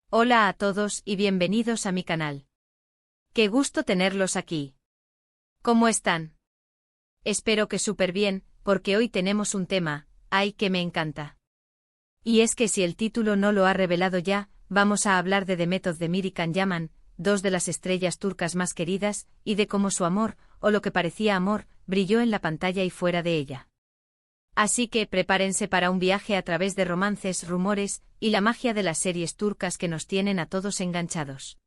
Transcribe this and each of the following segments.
Hola a todos y bienvenidos a mi canal. Qué gusto tenerlos aquí. ¿Cómo están? Espero que súper bien, porque hoy tenemos un tema, ay, que me encanta. Y es que si el título no lo ha revelado ya, vamos a hablar de Demet Özdemir y Can Yaman, dos de las estrellas turcas más queridas, y de cómo su amor, o lo que parecía amor, brilló en la pantalla y fuera de ella. Así que prepárense para un viaje a través de romances, rumores, y la magia de las series turcas que nos tienen a todos enganchados.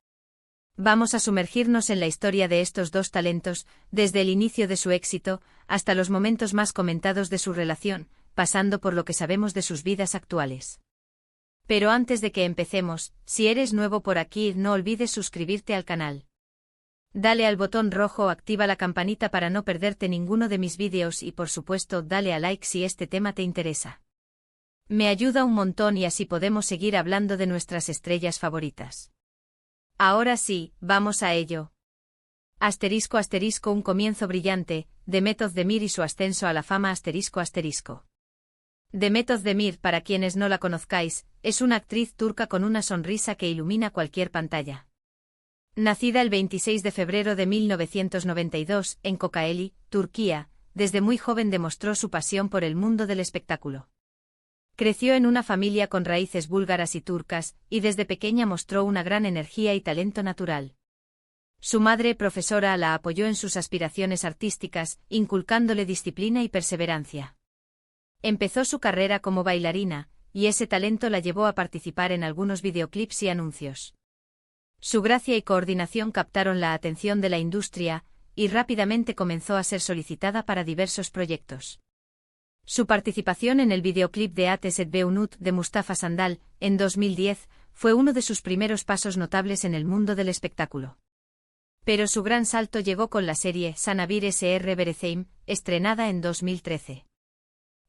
Vamos a sumergirnos en la historia de estos dos talentos, desde el inicio de su éxito, hasta los momentos más comentados de su relación, pasando por lo que sabemos de sus vidas actuales. Pero antes de que empecemos, si eres nuevo por aquí, no olvides suscribirte al canal. Dale al botón rojo o activa la campanita para no perderte ninguno de mis vídeos y por supuesto dale a like si este tema te interesa. Me ayuda un montón y así podemos seguir hablando de nuestras estrellas favoritas. Ahora sí, vamos a ello. Asterisco asterisco un comienzo brillante, Demet Özdemir y su ascenso a la fama asterisco asterisco. Demet Özdemir, para quienes no la conozcáis, es una actriz turca con una sonrisa que ilumina cualquier pantalla. Nacida el 26 de febrero de 1992 en Kocaeli, Turquía, desde muy joven demostró su pasión por el mundo del espectáculo. Creció en una familia con raíces búlgaras y turcas, y desde pequeña mostró una gran energía y talento natural. Su madre, profesora, la apoyó en sus aspiraciones artísticas, inculcándole disciplina y perseverancia. Empezó su carrera como bailarina, y ese talento la llevó a participar en algunos videoclips y anuncios. Su gracia y coordinación captaron la atención de la industria, y rápidamente comenzó a ser solicitada para diversos proyectos. Su participación en el videoclip de Ateş Et Unut de Mustafa Sandal, en 2010, fue uno de sus primeros pasos notables en el mundo del espectáculo. Pero su gran salto llegó con la serie Sana Bir Sr. Vereceğim, estrenada en 2013.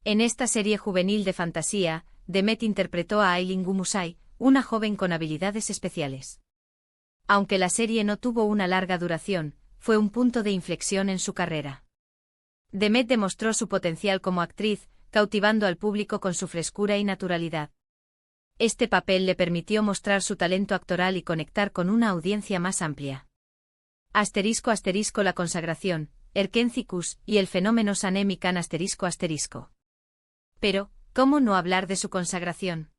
En esta serie juvenil de fantasía, Demet interpretó a Aylin Gümüşay, una joven con habilidades especiales. Aunque la serie no tuvo una larga duración, fue un punto de inflexión en su carrera. Demet demostró su potencial como actriz, cautivando al público con su frescura y naturalidad. Este papel le permitió mostrar su talento actoral y conectar con una audiencia más amplia. Asterisco asterisco la consagración, Erkenci y el fenómeno Sanem Can asterisco asterisco. Pero, ¿cómo no hablar de su consagración?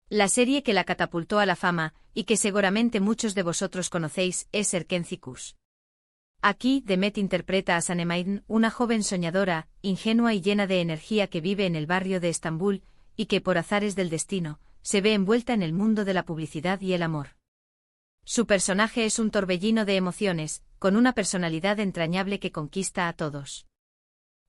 La serie que la catapultó a la fama, y que seguramente muchos de vosotros conocéis, es Erkenci. Aquí, Demet interpreta a Sanem Aydın, una joven soñadora, ingenua y llena de energía que vive en el barrio de Estambul, y que por azares del destino, se ve envuelta en el mundo de la publicidad y el amor. Su personaje es un torbellino de emociones, con una personalidad entrañable que conquista a todos.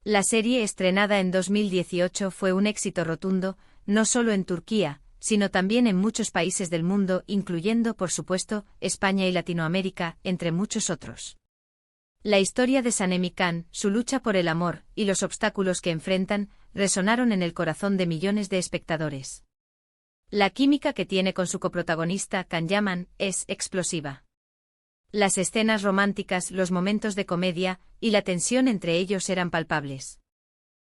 La serie estrenada en 2018 fue un éxito rotundo, no solo en Turquía, sino también en muchos países del mundo, incluyendo, por supuesto, España y Latinoamérica, entre muchos otros. La historia de Sanem Can, su lucha por el amor, y los obstáculos que enfrentan, resonaron en el corazón de millones de espectadores. La química que tiene con su coprotagonista, Can Yaman, es explosiva. Las escenas románticas, los momentos de comedia, y la tensión entre ellos eran palpables.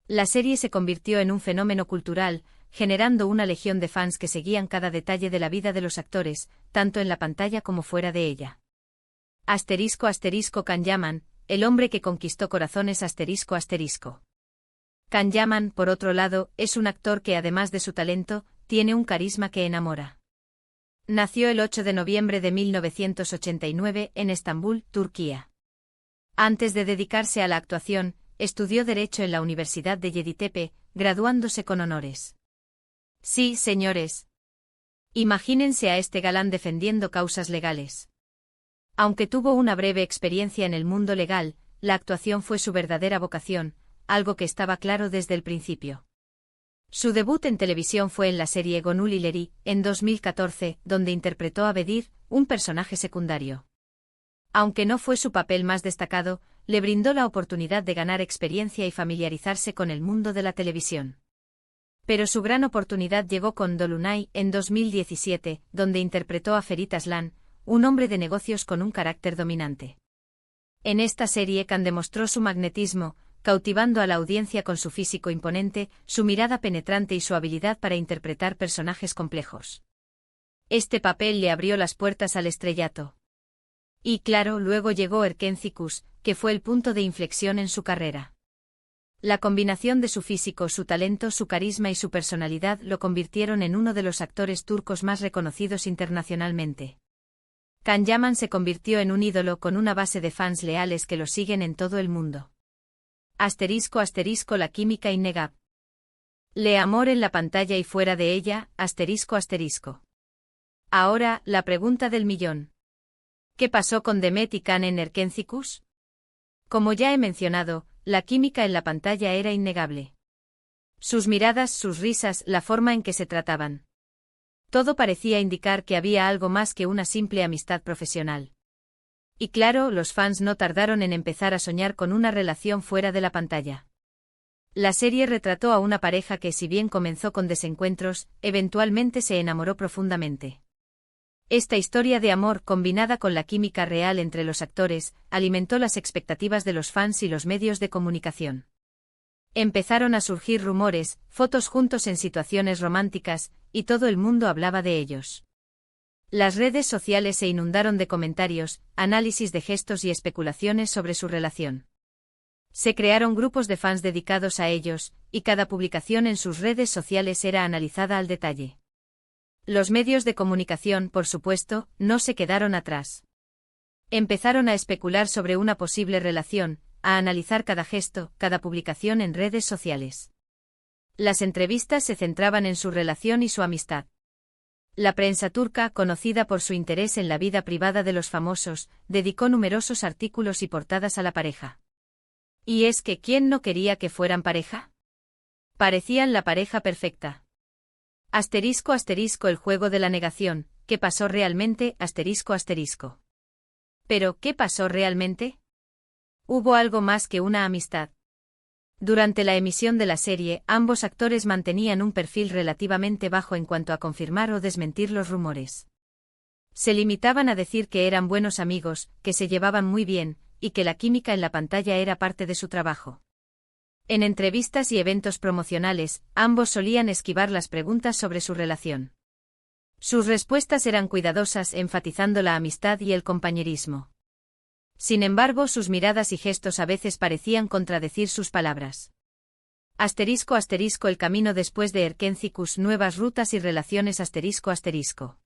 La serie se convirtió en un fenómeno cultural, generando una legión de fans que seguían cada detalle de la vida de los actores, tanto en la pantalla como fuera de ella. Asterisco asterisco Can Yaman, el hombre que conquistó corazones asterisco asterisco. Can Yaman, por otro lado, es un actor que además de su talento, tiene un carisma que enamora. Nació el 8 de noviembre de 1989 en Estambul, Turquía. Antes de dedicarse a la actuación, estudió Derecho en la Universidad de Yeditepe, graduándose con honores. Sí, señores. Imagínense a este galán defendiendo causas legales. Aunque tuvo una breve experiencia en el mundo legal, la actuación fue su verdadera vocación, algo que estaba claro desde el principio. Su debut en televisión fue en la serie Gönül İleri, en 2014, donde interpretó a Bedir, un personaje secundario. Aunque no fue su papel más destacado, le brindó la oportunidad de ganar experiencia y familiarizarse con el mundo de la televisión. Pero su gran oportunidad llegó con Dolunay, en 2017, donde interpretó a Ferit Aslan, un hombre de negocios con un carácter dominante. En esta serie Can demostró su magnetismo, cautivando a la audiencia con su físico imponente, su mirada penetrante y su habilidad para interpretar personajes complejos. Este papel le abrió las puertas al estrellato. Y claro, luego llegó Erkénthicus, que fue el punto de inflexión en su carrera. La combinación de su físico, su talento, su carisma y su personalidad lo convirtieron en uno de los actores turcos más reconocidos internacionalmente. Can Yaman se convirtió en un ídolo con una base de fans leales que lo siguen en todo el mundo. *** La química innegable. Le amor en la pantalla y fuera de ella, ***. Ahora, la pregunta del millón. ¿Qué pasó con Demet y Can en Erkénthicus? Como ya he mencionado, la química en la pantalla era innegable. Sus miradas, sus risas, la forma en que se trataban. Todo parecía indicar que había algo más que una simple amistad profesional. Y claro, los fans no tardaron en empezar a soñar con una relación fuera de la pantalla. La serie retrató a una pareja que, si bien comenzó con desencuentros, eventualmente se enamoró profundamente. Esta historia de amor, combinada con la química real entre los actores, alimentó las expectativas de los fans y los medios de comunicación. Empezaron a surgir rumores, fotos juntos en situaciones románticas, y todo el mundo hablaba de ellos. Las redes sociales se inundaron de comentarios, análisis de gestos y especulaciones sobre su relación. Se crearon grupos de fans dedicados a ellos, y cada publicación en sus redes sociales era analizada al detalle. Los medios de comunicación, por supuesto, no se quedaron atrás. Empezaron a especular sobre una posible relación, a analizar cada gesto, cada publicación en redes sociales. Las entrevistas se centraban en su relación y su amistad. La prensa turca, conocida por su interés en la vida privada de los famosos, dedicó numerosos artículos y portadas a la pareja. ¿Y es que quién no quería que fueran pareja? Parecían la pareja perfecta. *** El juego de la negación, ¿qué pasó realmente? ***. Pero, ¿qué pasó realmente? Hubo algo más que una amistad. Durante la emisión de la serie, ambos actores mantenían un perfil relativamente bajo en cuanto a confirmar o desmentir los rumores. Se limitaban a decir que eran buenos amigos, que se llevaban muy bien, y que la química en la pantalla era parte de su trabajo. En entrevistas y eventos promocionales, ambos solían esquivar las preguntas sobre su relación. Sus respuestas eran cuidadosas, enfatizando la amistad y el compañerismo. Sin embargo, sus miradas y gestos a veces parecían contradecir sus palabras. ***. El camino después de Erkénthicus, nuevas rutas y relaciones ***.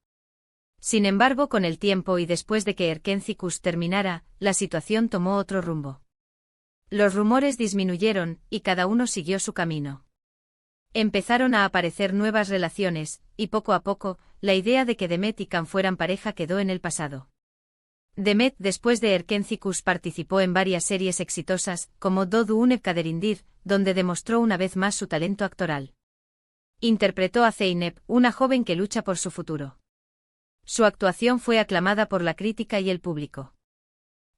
Sin embargo, con el tiempo y después de que Erkénthicus terminara, la situación tomó otro rumbo. Los rumores disminuyeron, y cada uno siguió su camino. Empezaron a aparecer nuevas relaciones, y poco a poco, la idea de que Demet y Can fueran pareja quedó en el pasado. Demet, después de Erkénthicus, participó en varias series exitosas, como Doğu Une Kaderindir, donde demostró una vez más su talento actoral. Interpretó a Zeynep, una joven que lucha por su futuro. Su actuación fue aclamada por la crítica y el público.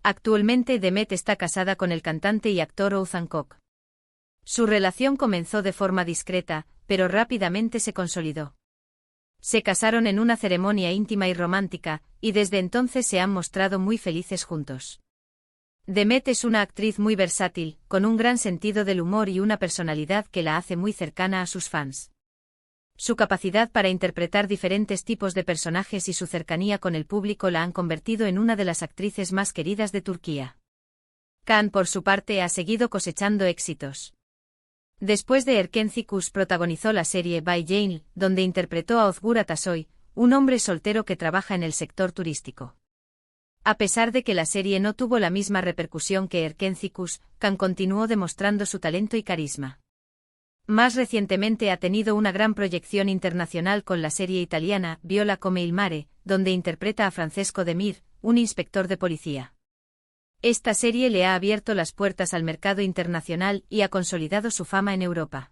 Actualmente Demet está casada con el cantante y actor Oğuzhan Koç. Su relación comenzó de forma discreta, pero rápidamente se consolidó. Se casaron en una ceremonia íntima y romántica, y desde entonces se han mostrado muy felices juntos. Demet es una actriz muy versátil, con un gran sentido del humor y una personalidad que la hace muy cercana a sus fans. Su capacidad para interpretar diferentes tipos de personajes y su cercanía con el público la han convertido en una de las actrices más queridas de Turquía. Can, por su parte, ha seguido cosechando éxitos. Después de Erkénthicus protagonizó la serie Bay Jane, donde interpretó a Özgür Atasoy, un hombre soltero que trabaja en el sector turístico. A pesar de que la serie no tuvo la misma repercusión que Erkénthicus, Can continuó demostrando su talento y carisma. Más recientemente ha tenido una gran proyección internacional con la serie italiana Viola come il mare, donde interpreta a Francesco De Mir, un inspector de policía. Esta serie le ha abierto las puertas al mercado internacional y ha consolidado su fama en Europa.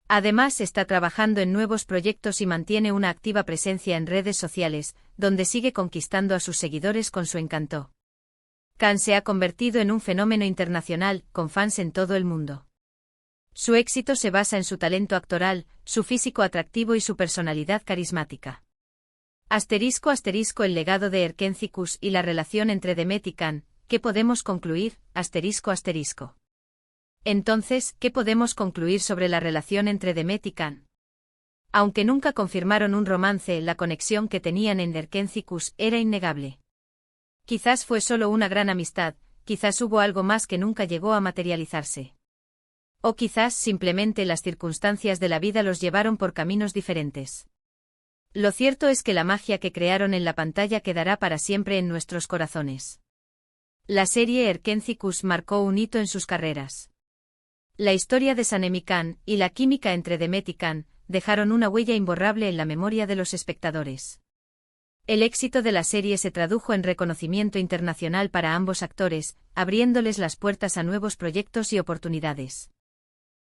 Además, está trabajando en nuevos proyectos y mantiene una activa presencia en redes sociales, donde sigue conquistando a sus seguidores con su encanto. Can se ha convertido en un fenómeno internacional, con fans en todo el mundo. Su éxito se basa en su talento actoral, su físico atractivo y su personalidad carismática. ***. El legado de Erkénthicus y la relación entre Demet y Can, ¿qué podemos concluir? ***. Entonces, ¿qué podemos concluir sobre la relación entre Demet y Can? Aunque nunca confirmaron un romance, la conexión que tenían en Erkencicus era innegable. Quizás fue solo una gran amistad, quizás hubo algo más que nunca llegó a materializarse. O quizás simplemente las circunstancias de la vida los llevaron por caminos diferentes. Lo cierto es que la magia que crearon en la pantalla quedará para siempre en nuestros corazones. La serie Erkencicus marcó un hito en sus carreras. La historia de Sanemi Can y la química entre Demet y Can dejaron una huella imborrable en la memoria de los espectadores. El éxito de la serie se tradujo en reconocimiento internacional para ambos actores, abriéndoles las puertas a nuevos proyectos y oportunidades.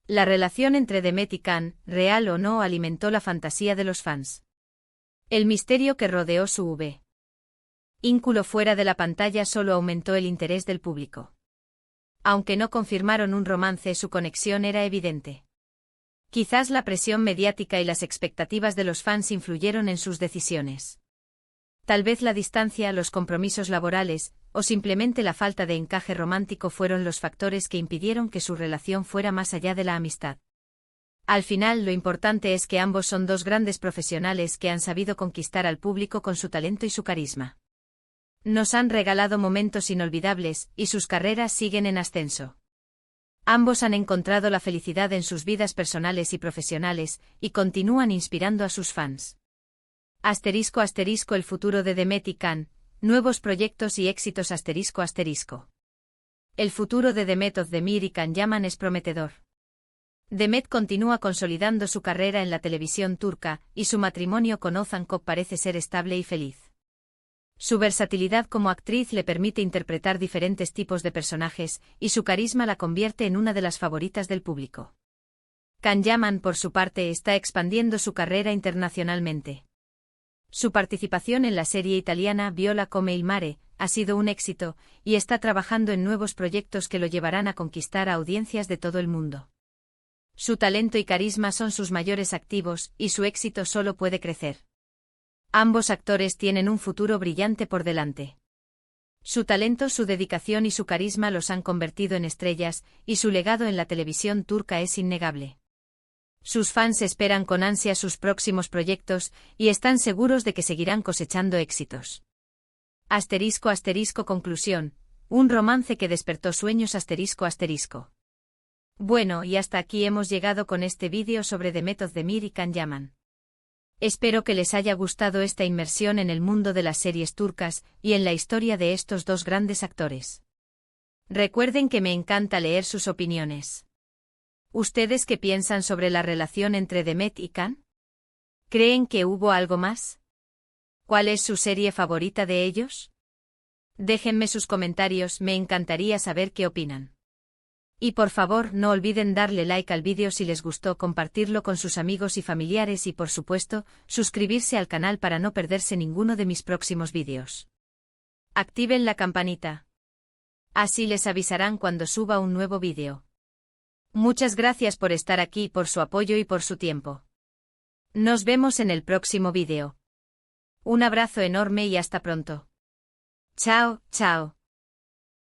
La relación entre Demet y Can, real o no, alimentó la fantasía de los fans. El misterio que rodeó su vínculo fuera de la pantalla solo aumentó el interés del público. Aunque no confirmaron un romance, su conexión era evidente. Quizás la presión mediática y las expectativas de los fans influyeron en sus decisiones. Tal vez la distancia, los compromisos laborales, o simplemente la falta de encaje romántico fueron los factores que impidieron que su relación fuera más allá de la amistad. Al final, lo importante es que ambos son dos grandes profesionales que han sabido conquistar al público con su talento y su carisma. Nos han regalado momentos inolvidables, y sus carreras siguen en ascenso. Ambos han encontrado la felicidad en sus vidas personales y profesionales, y continúan inspirando a sus fans. *** El futuro de Demet y Can, nuevos proyectos y éxitos ***. El futuro de Demet Özdemir y Can Yaman es prometedor. Demet continúa consolidando su carrera en la televisión turca, y su matrimonio con Ozan Koç parece ser estable y feliz. Su versatilidad como actriz le permite interpretar diferentes tipos de personajes, y su carisma la convierte en una de las favoritas del público. Can Yaman, por su parte, está expandiendo su carrera internacionalmente. Su participación en la serie italiana Viola come il mare ha sido un éxito, y está trabajando en nuevos proyectos que lo llevarán a conquistar a audiencias de todo el mundo. Su talento y carisma son sus mayores activos, y su éxito solo puede crecer. Ambos actores tienen un futuro brillante por delante. Su talento, su dedicación y su carisma los han convertido en estrellas, y su legado en la televisión turca es innegable. Sus fans esperan con ansia sus próximos proyectos, y están seguros de que seguirán cosechando éxitos. *** Conclusión. Un romance que despertó sueños ***. Bueno, y hasta aquí hemos llegado con este vídeo sobre Demet Özdemir y Can Yaman. Espero que les haya gustado esta inmersión en el mundo de las series turcas, y en la historia de estos dos grandes actores. Recuerden que me encanta leer sus opiniones. ¿Ustedes qué piensan sobre la relación entre Demet y Can? ¿Creen que hubo algo más? ¿Cuál es su serie favorita de ellos? Déjenme sus comentarios, me encantaría saber qué opinan. Y por favor, no olviden darle like al vídeo si les gustó, compartirlo con sus amigos y familiares y por supuesto, suscribirse al canal para no perderse ninguno de mis próximos vídeos. Activen la campanita. Así les avisarán cuando suba un nuevo vídeo. Muchas gracias por estar aquí, por su apoyo y por su tiempo. Nos vemos en el próximo vídeo. Un abrazo enorme y hasta pronto. Chao, chao.